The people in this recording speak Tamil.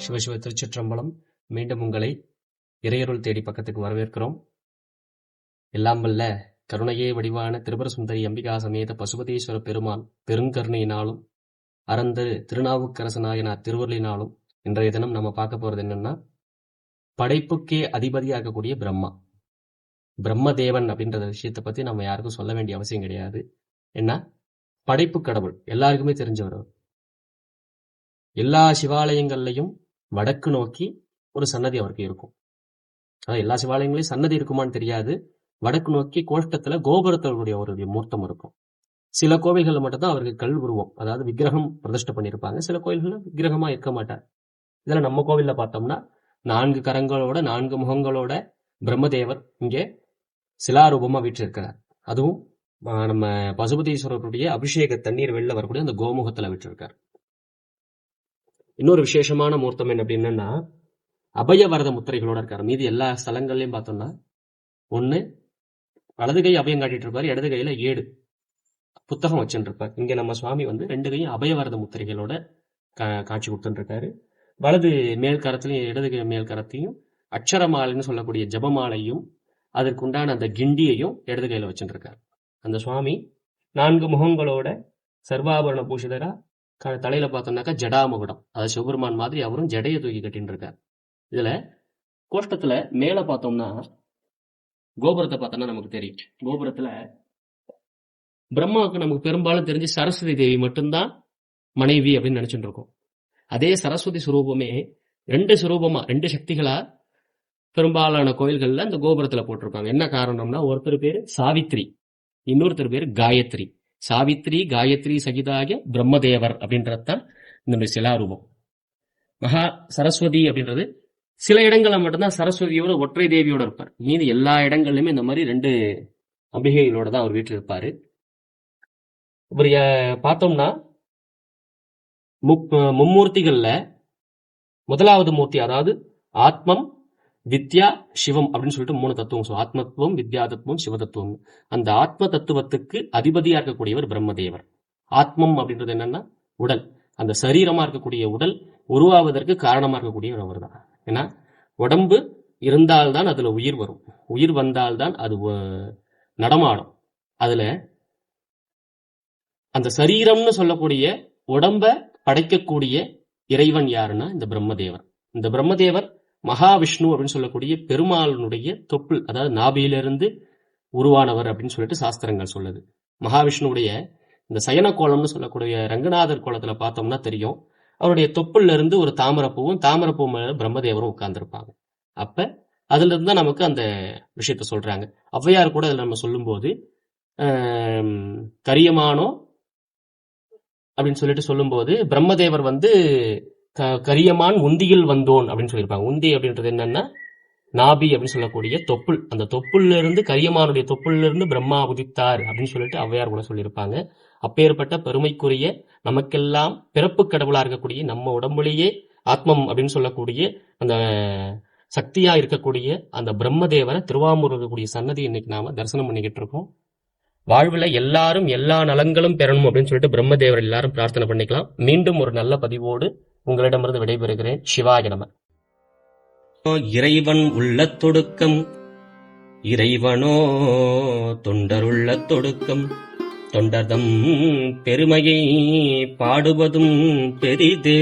சிவசிவ திருச்சிற்றம்பலம். மீண்டும் உங்களை இறையருள் தேடி பக்கத்துக்கு வரவேற்கிறோம். எல்லாம் வல்ல கருணையே வடிவான திருபர சுந்தரி அம்பிகா சமேத பசுபதீஸ்வர பெருமான் பெருங்கருணையினாலும் அறந்தரு திருநாவுக்கரசனாயனார் திருவருளினாலும் இன்றைய தினம் நம்ம பார்க்க போறது என்னன்னா, படைப்புக்கே அதிபதியாக இருக்கக்கூடிய பிரம்மதேவன் அப்படின்ற விஷயத்தை பத்தி நம்ம யாருக்கும் சொல்ல வேண்டிய அவசியம் கிடையாது. என்ன, படைப்பு கடவுள் எல்லாருக்குமே தெரிஞ்சவர். எல்லா சிவாலயங்கள்லையும் வடக்கு நோக்கி ஒரு சன்னதி அவருக்கு இருக்கும். அதாவது எல்லா சிவாலயங்களையும் சன்னதி இருக்குமான்னு தெரியாது. வடக்கு நோக்கி கோஷ்டத்துல கோபுரத்தவருடைய ஒரு மூர்த்தம் இருக்கும். சில கோவில்கள் மட்டும்தான் அவருக்கு கல் உருவம், அதாவது விக்கிரகம் பிரதிஷ்டை பண்ணியிருப்பாங்க. சில கோயில்கள் விக்கிரகமா இருக்க மாட்டார். இதுல நம்ம கோவில்ல பார்த்தோம்னா 4 கரங்களோட 4 முகங்களோட பிரம்மதேவர் இங்கே சிலாரூபமா வீற்றிருக்கிறார். அதுவும் நம்ம பசுபதீஸ்வரருடைய அபிஷேக தண்ணீர் வெளில வரக்கூடிய அந்த கோமுகத்துல விட்டிருக்கார். இன்னொரு விசேஷமான மூர்த்தம் என்ன அப்படின்னா, அபயவரத முத்திரைகளோட இருக்காரு. மீதி எல்லா ஸ்தலங்கள்லயும் பார்த்தோம்னா ஒண்ணு வலது கை அபயம் காட்டிட்டு இருப்பாரு, இடது கையில 7 புத்தகம் வச்சுட்டு இருப்பார். இங்க நம்ம சுவாமி 2 கையும் அபயவரத முத்திரைகளோட காட்சி கொடுத்துட்டு இருக்காரு. வலது மேல் கரத்திலையும் இடது மேல் கரத்தையும் அக்ஷரமாலைன்னு சொல்லக்கூடிய ஜபமாலையும் அதற்குண்டான அந்த கிண்டியையும் இடது கையில வச்சுட்டு இருக்காரு. அந்த சுவாமி 4 முகங்களோட சர்வாபரண பூஷிதரா, தலையில பார்த்தோம்னாக்கா ஜடாமுகுடம், அதாவது சிவபெருமான் மாதிரி அவரும் ஜடையை தூக்கி கட்டின்னு இருக்கார். இதுல கோஷ்டத்துல மேல பார்த்தோம்னா கோபுரத்தை பார்த்தோம்னா நமக்கு தெரியும். கோபுரத்துல பிரம்மாவுக்கு நமக்கு பெரும்பாலும் தெரிஞ்சு சரஸ்வதி தேவி மட்டும்தான் மனைவி அப்படின்னு நினைச்சுட்டு இருக்கோம். அதே சரஸ்வதி சுரூபமே 2 சுரூபமா 2 சக்திகளா பெரும்பாலான கோயில்கள்ல அந்த கோபுரத்துல போட்டிருப்பாங்க. என்ன காரணம்னா, ஒருத்தர் பேரு சாவித்ரி, இன்னொருத்தர் பேரு காயத்ரி. சாவித்ரி காயத்ரி சகிதாக பிரம்மதேவர் அப்படின்றதுதான் இந்த சிலாரூபம். மகா சரஸ்வதி அப்படின்றது சில இடங்கள்ல மட்டும்தான் சரஸ்வதியோட ஒற்றை தேவியோட இருப்பார். மீது எல்லா இடங்கள்லயுமே இந்த மாதிரி 2 அம்பிகைகளோட தான் அவர் வீட்டில் இருப்பாரு. இப்படி பார்த்தோம்னா மும்மூர்த்திகள்ல முதலாவது மூர்த்தி, அதாவது ஆத்மம் வித்யா சிவம் அப்படின்னு சொல்லிட்டு 3 தத்துவம். ஆத்மத்துவம், வித்யா தத்துவம், சிவ தத்துவம். அந்த ஆத்ம தத்துவத்துக்கு அதிபதியா இருக்கக்கூடியவர் பிரம்மதேவர். ஆத்மம் அப்படின்றது என்னன்னா உடல், அந்த சரீரமா இருக்கக்கூடிய உடல் உருவாவதற்கு காரணமா இருக்கக்கூடியவர் அவர் தான். ஏன்னா உடம்பு இருந்தால்தான் அதுல உயிர் வரும், உயிர் வந்தால்தான் அது நடமாடும். அதுல அந்த சரீரம்னு சொல்லக்கூடிய உடம்ப படைக்கக்கூடிய இறைவன் யாருன்னா இந்த பிரம்மதேவர். இந்த பிரம்மதேவர் மகாவிஷ்ணு அப்படின்னு சொல்லக்கூடிய பெருமாளுடைய தொப்புள், அதாவது நாபியிலிருந்து உருவானவர் அப்படின்னு சொல்லிட்டு சாஸ்திரங்கள் சொல்லுது. மகாவிஷ்ணுடைய இந்த சயன கோலம்னு சொல்லக்கூடிய ரங்கநாதர் கோலத்துல பார்த்தோம்னா தெரியும், அவருடைய தொப்புள்ள இருந்து ஒரு தாமரப்பூவும் தாமரப்பூ மேல பிரம்மதேவரும் உட்கார்ந்துருப்பாங்க. அப்ப அதுல இருந்து தான் நமக்கு அந்த விஷயத்த சொல்றாங்க. ஔவையார் கூட அதுல நம்ம சொல்லும் போது கரியமானோ அப்படின்னு சொல்லிட்டு சொல்லும் போது பிரம்மதேவர் கரியமான் உந்தியில் வந்தோன் அப்படின்னு சொல்லியிருப்பாங்க. உந்தி அப்படின்றது என்னன்னா நாபி அப்படின்னு சொல்லக்கூடிய தொப்புள். அந்த தொப்புள்ள இருந்து கரியமானுடைய தொப்புள்ள இருந்து பிரம்மா உதித்தார் அப்படின்னு சொல்லிட்டு ஔவையார் கூட சொல்லியிருப்பாங்க. அப்பேற்பட்ட பெருமைக்குரிய நமக்கெல்லாம் பிறப்பு கடவுளா இருக்கக்கூடிய நம்ம உடம்புலேயே ஆத்மம் அப்படின்னு சொல்லக்கூடிய அந்த சக்தியா இருக்கக்கூடிய அந்த பிரம்மதேவரை திருவாமூர் இருக்கக்கூடிய சன்னதி இன்னைக்கு நாம தரிசனம் பண்ணிக்கிட்டு இருக்கோம். வாழ்வுல எல்லாரும் எல்லா நலங்களும் பெறணும் அப்படின்னு சொல்லிட்டு பிரம்மதேவர் எல்லாரும் பிரார்த்தனை பண்ணிக்கலாம். மீண்டும் ஒரு நல்ல பதிவோடு உங்களிடமிருந்து விடைபெறுகிறேன். சிவாய நம. இறைவன் உள்ள தொடுக்கம், இறைவனோ தொண்டருள்ள தொடுக்கம், தொண்டர்தம் பெருமையை பாடுவதும் பெரிதே.